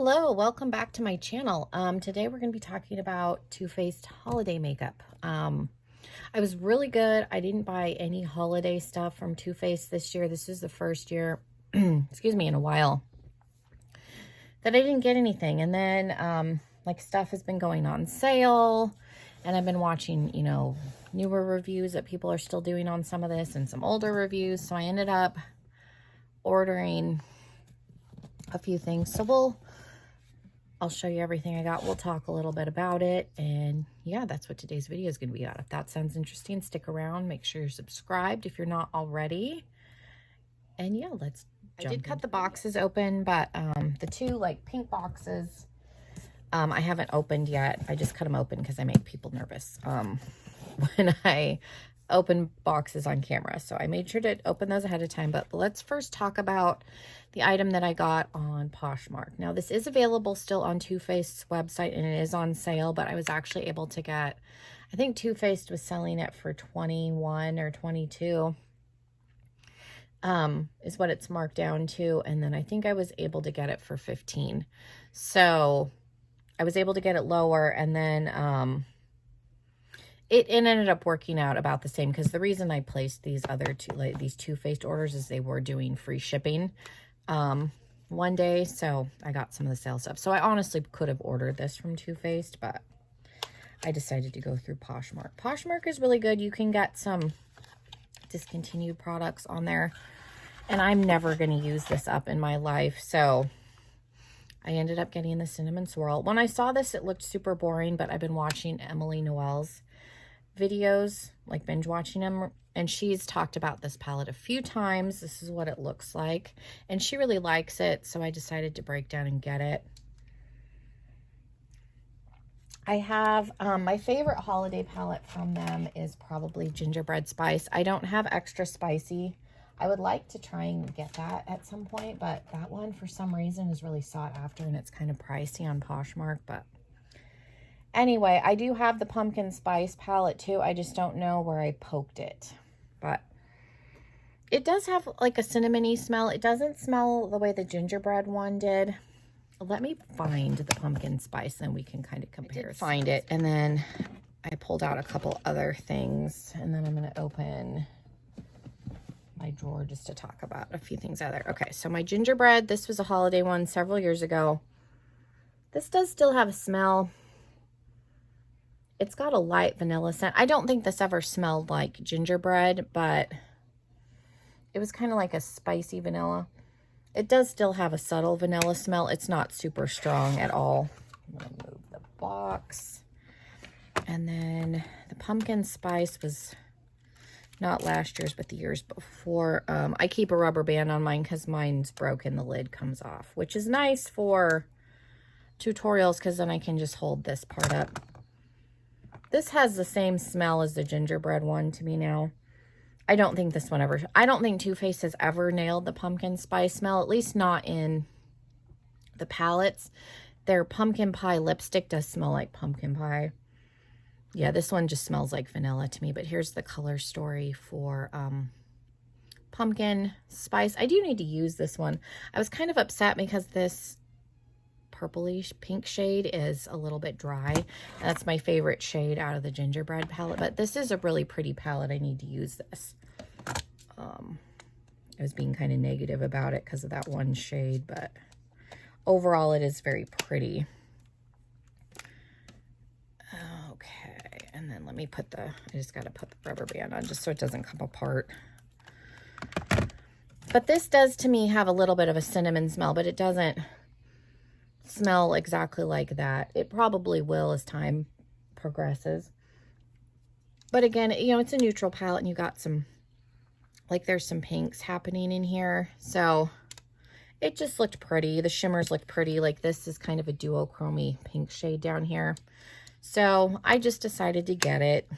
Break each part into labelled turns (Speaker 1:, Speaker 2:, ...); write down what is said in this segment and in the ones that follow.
Speaker 1: Hello, welcome back to my channel. Today we're going to be talking about Too Faced holiday makeup. I was really good. I didn't buy any holiday stuff from Too Faced this year. This is the first year, excuse me, in a while that I didn't get anything. And then like stuff has been going on sale, and I've been watching, newer reviews that people are still doing on some of this and some older reviews. So I ended up ordering a few things. So I'll show you everything I got. We'll talk a little bit about it. And yeah, that's what today's video is going to be about. If that sounds interesting, stick around. Make sure you're subscribed if you're not already. And yeah, let's jump. I did cut the boxes open, but the two like pink boxes, I haven't opened yet. I just cut them open because I make people nervous when I open boxes on camera. So I made sure to open those ahead of time. But let's first talk about the item that I got on Poshmark. Now, this is available still on Too Faced's website, and it is on sale, but I was actually able to get, I think Too Faced was selling it for $21 or $22, is what it's marked down to. And then I think I was able to get it for $15. So I was able to get it lower, and then it ended up working out about the same, because the reason I placed these other two, like these Too Faced orders, is they were doing free shipping one day, so I got some of the sale stuff. So I honestly could have ordered this from Too Faced, but I decided to go through Poshmark. Poshmark is really good. You can get some discontinued products on there, and I'm never going to use this up in my life, so I ended up getting the Cinnamon Swirl. When I saw this, it looked super boring, but I've been watching Emily Noel's videos, like binge watching them, and she's talked about this palette a few times. This is what it looks like, and she really likes it, so I decided to break down and get it. I have my favorite holiday palette from them is probably Gingerbread Spice. I don't have extra spicy. I would like to try and get that at some point, but that one for some reason is really sought after, and it's kind of pricey on Poshmark. But anyway, I do have the pumpkin spice palette too. I just don't know where I poked it. But it does have like a cinnamony smell. It doesn't smell the way the gingerbread one did. Let me find the pumpkin spice and we can kind of compare. I did find it, and then I pulled out a couple other things, and then I'm going to open my drawer just to talk about a few things out there. Okay, so my gingerbread, this was a holiday one several years ago. This does still have a smell. It's got a light vanilla scent. I don't think this ever smelled like gingerbread, but it was kind of like a spicy vanilla. It does still have a subtle vanilla smell. It's not super strong at all. I'm going to move the box. And then the pumpkin spice was not last year's, but the years before. I keep a rubber band on mine because mine's broken. The lid comes off, which is nice for tutorials because then I can just hold this part up. This has the same smell as the gingerbread one to me now. I don't think this one ever, I don't think Too Faced has ever nailed the pumpkin spice smell, at least not in the palettes. Their pumpkin pie lipstick does smell like pumpkin pie. Yeah, this one just smells like vanilla to me, but here's the color story for pumpkin spice. I do need to use this one. I was kind of upset because this purplish pink shade is a little bit dry. That's my favorite shade out of the gingerbread palette, but this is a really pretty palette. I need to use this. I was being kind of negative about it because of that one shade, but overall it is very pretty. Okay, and then let me put I just got to put the rubber band on just so it doesn't come apart. But this does to me have a little bit of a cinnamon smell, but it doesn't smell exactly like that. It probably will as time progresses. But again, it's a neutral palette, and you got some, like there's some pinks happening in here. So it just looked pretty. The shimmers looked pretty. Like this is kind of a duochromy pink shade down here. So I just decided to get it.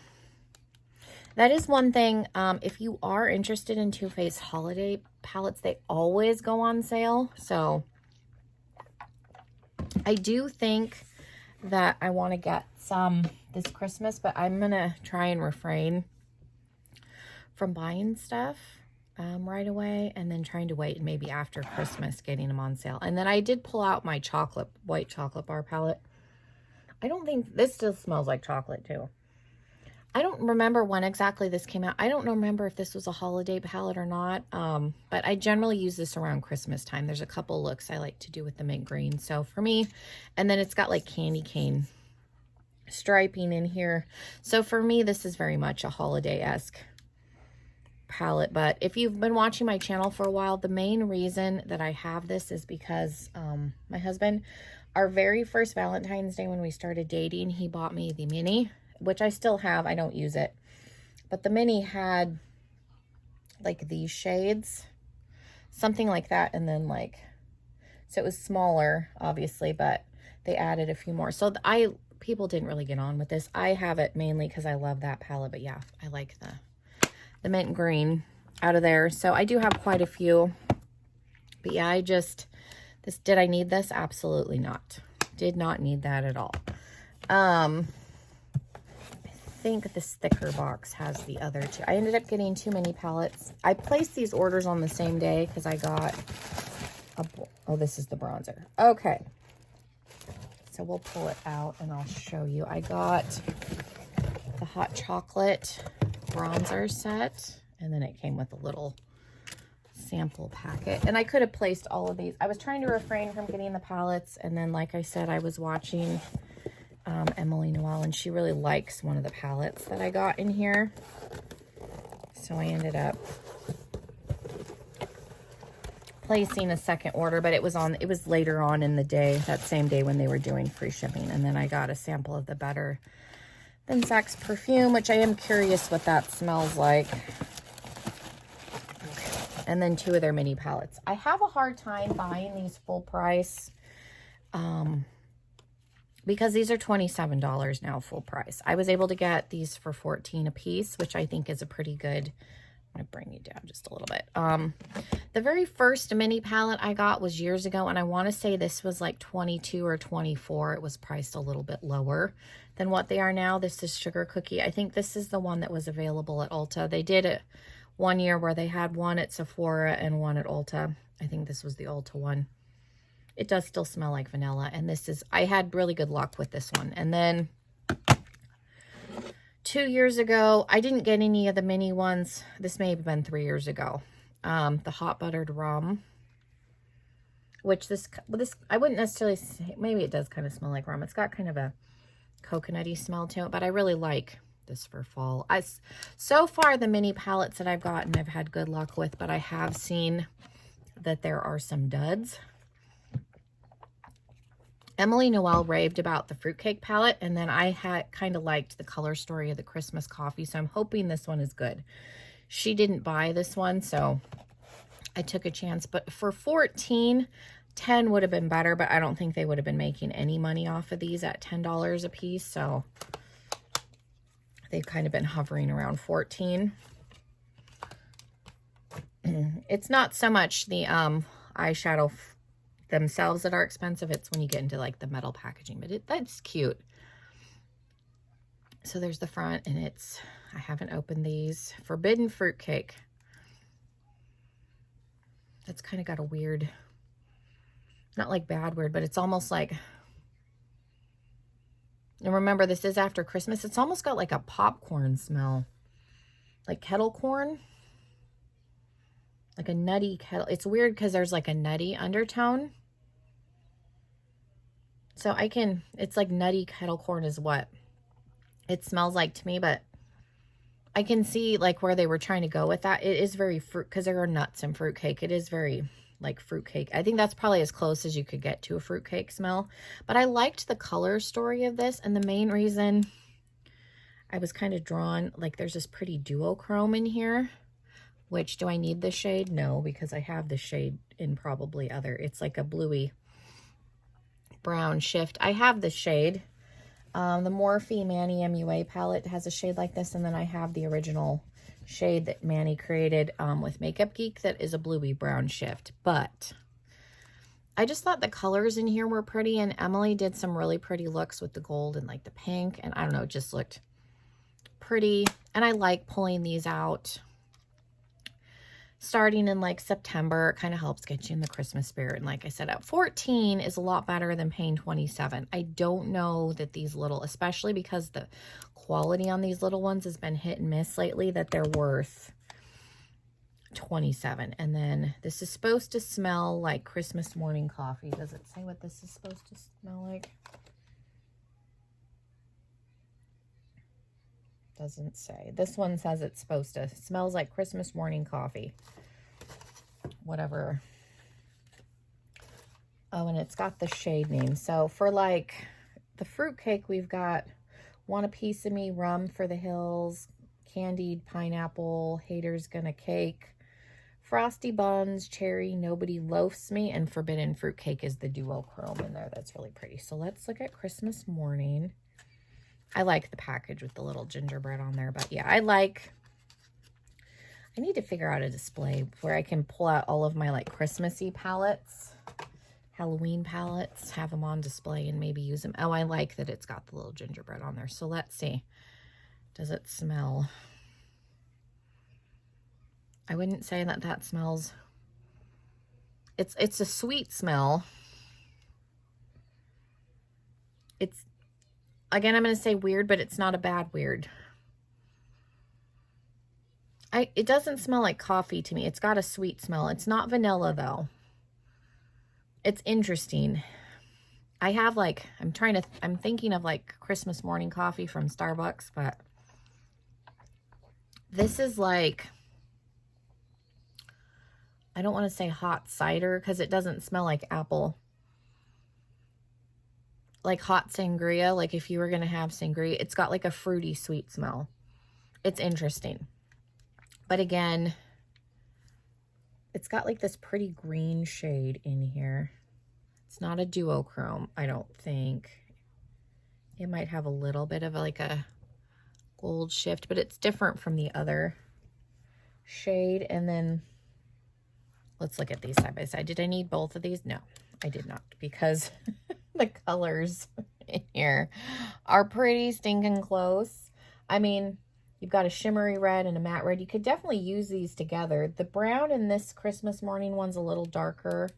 Speaker 1: That is one thing. If you are interested in Too Faced holiday palettes, they always go on sale. So I do think that I want to get some this Christmas, but I'm going to try and refrain from buying stuff right away, and then trying to wait and maybe after Christmas getting them on sale. And then I did pull out my white chocolate bar palette. I don't think, this still smells like chocolate too. I don't remember when exactly this came out. I don't remember if this was a holiday palette or not, but I generally use this around Christmas time. There's a couple looks I like to do with the mint green. So for me, and then it's got like candy cane striping in here. So for me, this is very much a holiday-esque palette. But if you've been watching my channel for a while, the main reason that I have this is because my husband, our very first Valentine's Day when we started dating, he bought me the mini, which I still have. I don't use it. But the mini had like these shades, something like that. And then like, so it was smaller, obviously, but they added a few more. So people didn't really get on with this. I have it mainly because I love that palette. But yeah, I like the mint green out of there. So I do have quite a few. But yeah, did I need this? Absolutely not. Did not need that at all. I think this thicker box has the other two. I ended up getting too many palettes. I placed these orders on the same day because I got oh, this is the bronzer. Okay. So we'll pull it out and I'll show you. I got the hot chocolate bronzer set, and then it came with a little sample packet. And I could have placed all of these. I was trying to refrain from getting the palettes, and then like I said, I was watching Emily Noel, and she really likes one of the palettes that I got in here. So I ended up placing a second order, but it was later on in the day, that same day when they were doing free shipping. And then I got a sample of the Better Than Sex perfume, which I am curious what that smells like. And then 2 of their mini palettes. I have a hard time buying these full price because these are $27 now full price. I was able to get these for $14 a piece, which I think is a pretty good. I'm going to bring you down just a little bit. The very first mini palette I got was years ago, and I want to say this was like $22 or $24. It was priced a little bit lower than what they are now. This is Sugar Cookie. I think this is the one that was available at Ulta. They did it one year where they had one at Sephora and one at Ulta. I think this was the Ulta one. It does still smell like vanilla, and I had really good luck with this one. And then 2 years ago, I didn't get any of the mini ones. This may have been 3 years ago. The hot buttered rum, which this I wouldn't necessarily say, maybe it does kind of smell like rum. It's got kind of a coconutty smell to it, but I really like this for fall. So far, the mini palettes that I've gotten, I've had good luck with, but I have seen that there are some duds. Emily Noel raved about the fruitcake palette, and then I had kind of liked the color story of the Christmas coffee, so I'm hoping this one is good. She didn't buy this one, so I took a chance, but for $14, 10 would have been better, but I don't think they would have been making any money off of these at $10 a piece, so they've kind of been hovering around $14. It's not so much the eyeshadow themselves that are expensive. It's when you get into like the metal packaging, but that's cute. So there's the front, and I haven't opened these. Forbidden Fruitcake. That's kind of got a weird, not like bad weird, but it's almost like, and remember this is after Christmas. It's almost got like a popcorn smell, like kettle corn, like a nutty kettle. It's weird because there's like a nutty undertone. So it's like nutty kettle corn is what it smells like to me, but I can see like where they were trying to go with that. It is very fruit, because there are nuts in fruitcake. It is very like fruitcake. I think that's probably as close as you could get to a fruitcake smell. But I liked the color story of this, and the main reason I was kind of drawn, like there's this pretty duochrome in here, which do I need this shade? No, because I have this shade in probably other. It's like a bluey brown shift. I have the shade. The Morphe Manny MUA palette has a shade like this, and then I have the original shade that Manny created with Makeup Geek that is a bluey brown shift. But I just thought the colors in here were pretty, and Emily did some really pretty looks with the gold and like the pink, and I don't know, it just looked pretty, and I like pulling these out. starting in like September. It kind of helps get you in the Christmas spirit. And like I said, at 14 is a lot better than paying 27. I don't know that these little, especially because the quality on these little ones has been hit and miss lately, that they're worth 27. And then this is supposed to smell like Christmas morning coffee. Does it say what this is supposed to smell like? Doesn't say. This one says it's supposed to. It smells like Christmas morning coffee. Whatever. Oh, and it's got the shade name. So for like the fruitcake, we've got Want a Piece of Me, Rum for the Hills, Candied Pineapple, Haters Gonna Cake, Frosty Buns, Cherry, Nobody Loafs Me, and Forbidden Fruitcake is the duochrome in there. That's really pretty. So let's look at Christmas morning. I like the package with the little gingerbread on there, but yeah, I need to figure out a display where I can pull out all of my like Christmassy palettes, Halloween palettes, have them on display and maybe use them. Oh, I like that it's got the little gingerbread on there. So let's see. Does it smell? I wouldn't say that that smells. It's a sweet smell. It's, again, I'm going to say weird, but it's not a bad weird. It doesn't smell like coffee to me. It's got a sweet smell. It's not vanilla though. It's interesting. I have like, I'm thinking of like Christmas morning coffee from Starbucks, but this is like, I don't want to say hot cider because it doesn't smell like apple. Like hot sangria, like if you were going to have sangria, it's got like a fruity sweet smell. It's interesting. But again, it's got like this pretty green shade in here. It's not a duochrome, I don't think. It might have a little bit of like a gold shift, but it's different from the other shade. And then let's look at these side by side. Did I need both of these? No, I did not, because the colors in here are pretty stinking close. I mean, you've got a shimmery red and a matte red. You could definitely use these together. The brown in this Christmas morning one's a little darker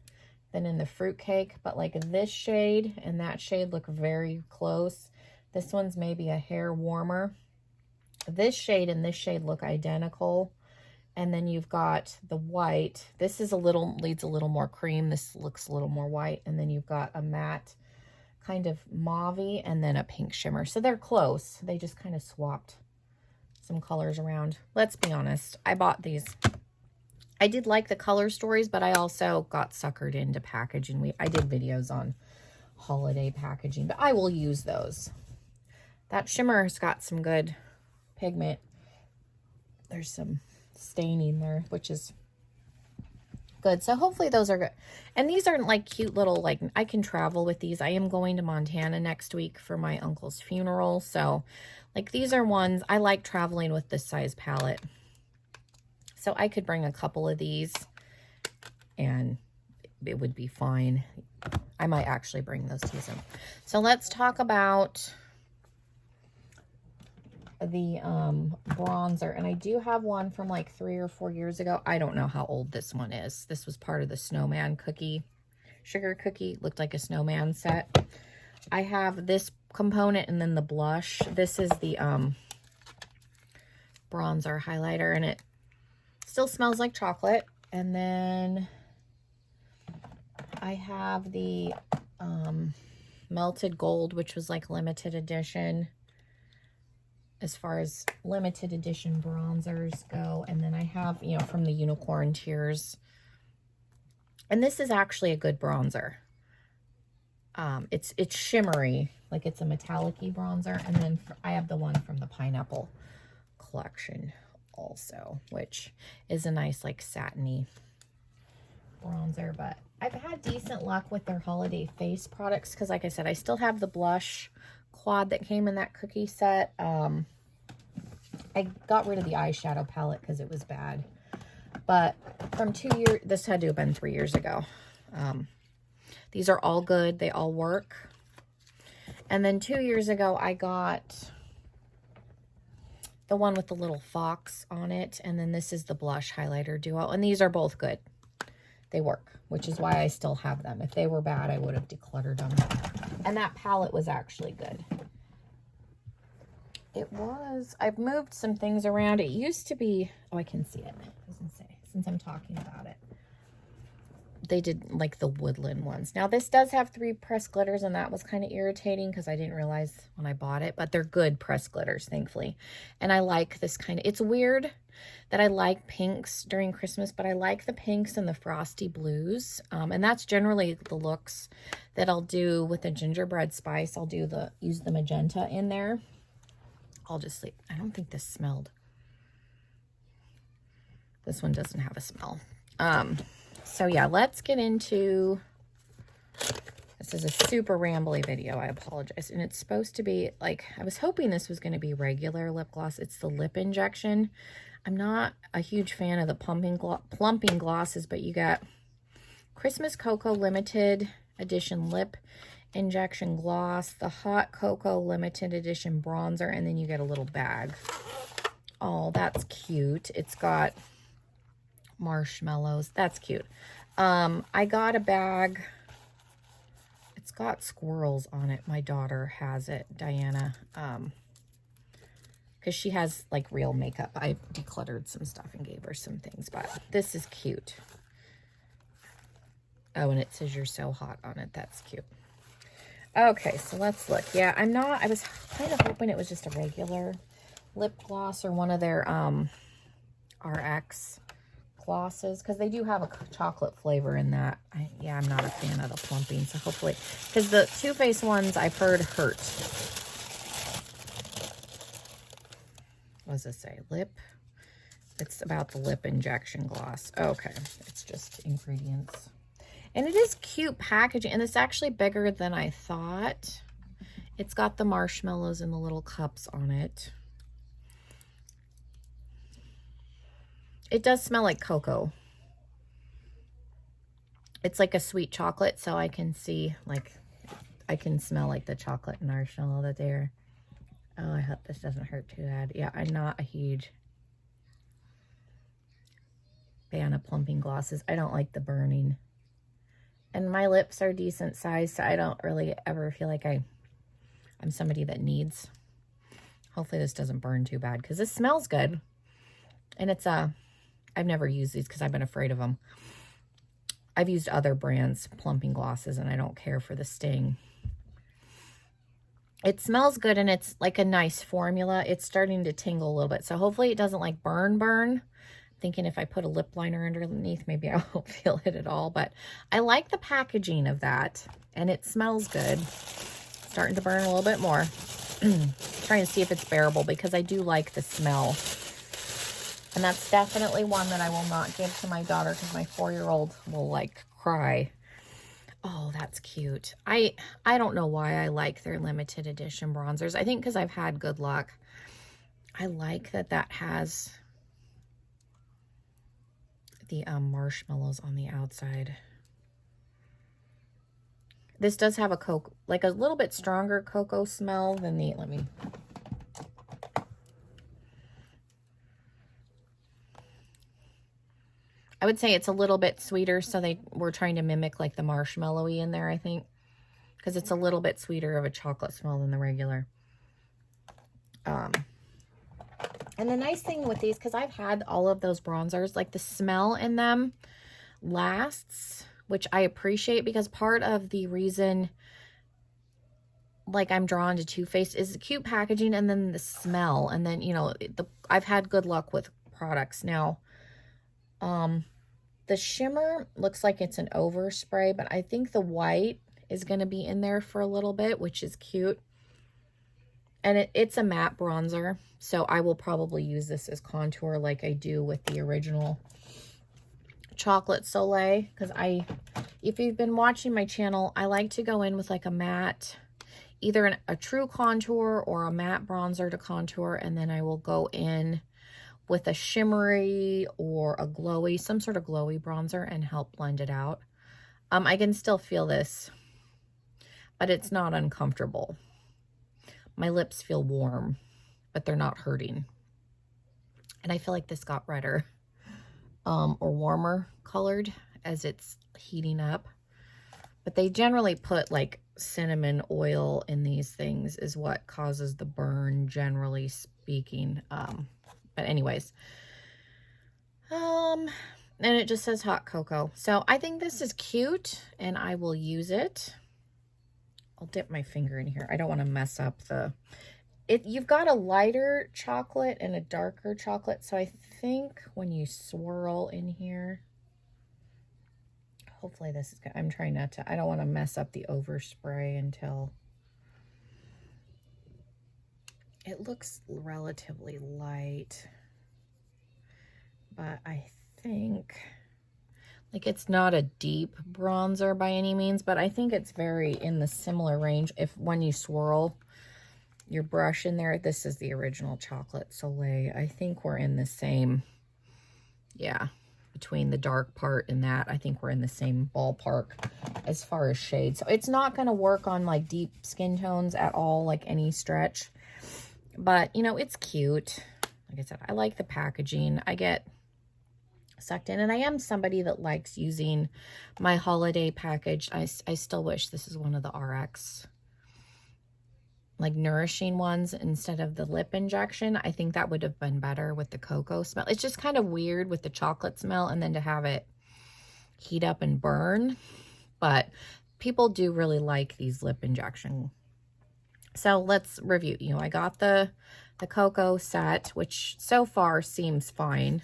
Speaker 1: than in the fruitcake, but like this shade and that shade look very close. This one's maybe a hair warmer. This shade and this shade look identical. And then you've got the white. This is leads a little more cream. This looks a little more white. And then you've got a matte kind of mauve-y and then a pink shimmer. So they're close. They just kind of swapped some colors around. Let's be honest, I bought these. I did like the color stories, but I also got suckered into packaging. I did videos on holiday packaging, but I will use those. That shimmer's got some good pigment. There's some staining there, which is good. So hopefully those are good. And these aren't like cute little, like I can travel with these. I am going to Montana next week for my uncle's funeral. So like these are ones I like traveling with this size palette. So I could bring a couple of these and it would be fine. I might actually bring those to them. So let's talk about the bronzer. And I do have one from like 3 or 4 years ago. I don't know how old this one is. This was part of the snowman cookie, sugar cookie. Looked like a snowman set. I have this component and then the blush. This is the bronzer highlighter, and it still smells like chocolate. And then I have the melted gold, which was like limited edition as far as limited edition bronzers go. And then I have, you know, from the Unicorn Tears. And this is actually a good bronzer. It's shimmery, like it's a metallic-y bronzer. And then I have the one from the Pineapple collection also, which is a nice like satiny bronzer. But I've had decent luck with their holiday face products because, like I said, I still have the blush quad that came in that cookie set. I got rid of the eyeshadow palette because it was bad. But from 2 years, this had to have been 3 years ago. These are all good. They all work. And then 2 years ago, I got the one with the little fox on it. And then this is the blush highlighter duo. And these are both good. They work, which is why I still have them. If they were bad, I would have decluttered them. And that palette was actually good. It was, I've moved some things around. It used to be, oh, I can see it. I was gonna say, since I'm talking about it. They did like the woodland ones. Now this does have 3 pressed glitters, and that was kind of irritating because I didn't realize when I bought it, but they're good pressed glitters, thankfully. And I like this kind of, it's weird that I like pinks during Christmas, but I like the pinks and the frosty blues. And that's generally the looks that I'll do with the gingerbread spice. I'll do use the magenta in there. I'll just sleep. I don't think this smelled. This one doesn't have a smell. So yeah, let's get into, this is a super rambly video, I apologize. And it's supposed to be like, I was hoping this was going to be regular lip gloss. It's the lip injection. I'm not a huge fan of the plumping glosses, but you got Christmas Cocoa Limited Edition Lip Injection Gloss, the Hot Cocoa Limited Edition Bronzer, and then you get a little bag. Oh, that's cute. It's got marshmallows. That's cute. I got a bag. It's got squirrels on it. My daughter has it, Diana, because she has like real makeup. I decluttered some stuff and gave her some things, but this is cute. Oh, and it says "You're so hot" on it. That's cute. Okay, so let's look. Yeah, I was kind of hoping it was just a regular lip gloss or one of their RX glosses, because they do have a chocolate flavor in that. Yeah, I'm not a fan of the plumping, so hopefully, because the Too Faced ones I've heard hurt. What does this say? Lip? It's about the lip injection gloss. Okay, it's just ingredients. And it is cute packaging, and it's actually bigger than I thought. It's got the marshmallows in the little cups on it. It does smell like cocoa. It's like a sweet chocolate, so I can see, like, I can smell like the chocolate marshmallow that they're. Oh, I hope this doesn't hurt too bad. Yeah, I'm not a huge fan of plumping glosses. I don't like the burning. And my lips are decent size, so I don't really ever feel like I'm somebody that needs. Hopefully this doesn't burn too bad, because this smells good. And it's I've never used these because I've been afraid of them. I've used other brands' plumping glosses, and I don't care for the sting. It smells good, and it's like a nice formula. It's starting to tingle a little bit, so hopefully it doesn't like burn. Thinking if I put a lip liner underneath, maybe I won't feel it at all. But I like the packaging of that, and it smells good. Starting to burn a little bit more. Trying to see if it's bearable, because I do like the smell. And that's definitely one that I will not give to my daughter, because my 4-year-old will like cry. Oh, that's cute. I don't know why I like their limited edition bronzers. I think because I've had good luck. I like that has the marshmallows on the outside. This does have like a little bit stronger cocoa smell than the, I would say it's a little bit sweeter, so they were trying to mimic like the marshmallowy in there, I think, because it's a little bit sweeter of a chocolate smell than the regular. And the nice thing with these, because I've had all of those bronzers, like the smell in them lasts, which I appreciate, because part of the reason like I'm drawn to Too Faced is the cute packaging, and then the smell, and then, you know, I've had good luck with products. Now, the shimmer looks like it's an overspray, but I think the white is going to be in there for a little bit, which is cute. And it's a matte bronzer, so I will probably use this as contour like I do with the original Chocolate Soleil, because if you've been watching my channel, I like to go in with like a matte, either a true contour or a matte bronzer to contour, and then I will go in with a shimmery or a glowy, some sort of glowy bronzer, and help blend it out. I can still feel this, but it's not uncomfortable. My lips feel warm, but they're not hurting. And I feel like this got redder or warmer colored as it's heating up. But they generally put like cinnamon oil in these things is what causes the burn, generally speaking. But anyways, and it just says hot cocoa. So I think this is cute and I will use it. I'll dip my finger in here. I don't want to mess up the... You've got a lighter chocolate and a darker chocolate. So I think when you swirl in here, hopefully this is good. I'm trying not to, I don't want to mess up the overspray until it looks relatively light. But I think, like, it's not a deep bronzer by any means, but I think it's very in the similar range. If when you swirl your brush in there, this is the original Chocolate Soleil. I think we're in the same, yeah, between the dark part and that, I think we're in the same ballpark as far as shade. So it's not going to work on like deep skin tones at all, like any stretch. But, you know, it's cute. Like I said, I like the packaging. I get sucked in, and I am somebody that likes using my holiday package. I still wish this is one of the RX like nourishing ones instead of the lip injection. I think that would have been better with the cocoa smell. It's just kind of weird with the chocolate smell and then to have it heat up and burn, but people do really like these lip injection. So let's review. You know, I got the cocoa set, which so far seems fine.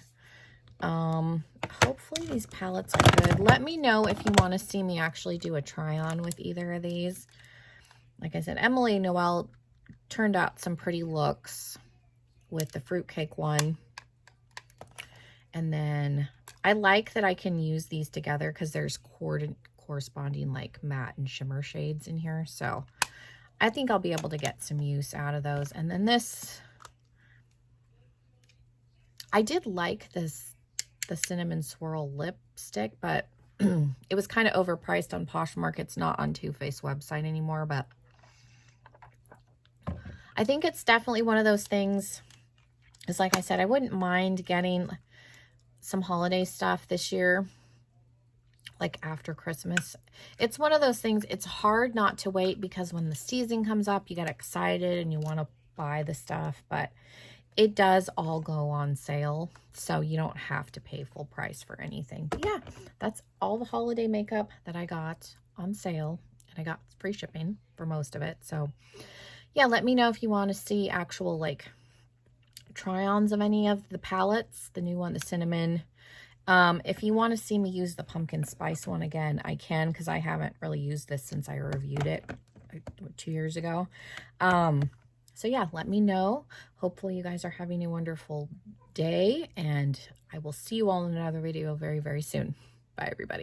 Speaker 1: Hopefully these palettes are good. Let me know if you want to see me actually do a try on with either of these. Like I said, Emily Noel turned out some pretty looks with the fruitcake one. And then I like that I can use these together because there's corresponding like matte and shimmer shades in here. So I think I'll be able to get some use out of those. And then this, I did like this, the Cinnamon Swirl lipstick, but it was kind of overpriced on Poshmark. It's not on Too Faced website anymore, but I think it's definitely one of those things. It's like I said, I wouldn't mind getting some holiday stuff this year, like after Christmas. It's one of those things, it's hard not to wait because when the season comes up, you get excited and you want to buy the stuff, but it does all go on sale, so you don't have to pay full price for anything. But yeah, that's all the holiday makeup that I got on sale, and I got free shipping for most of it. So yeah, let me know if you want to see actual like try-ons of any of the palettes, the new one, the cinnamon. If you want to see me use the pumpkin spice one again, I can, because I haven't really used this since I reviewed it 2 years ago. So yeah, let me know. Hopefully you guys are having a wonderful day, and I will see you all in another video very, very soon. Bye, everybody.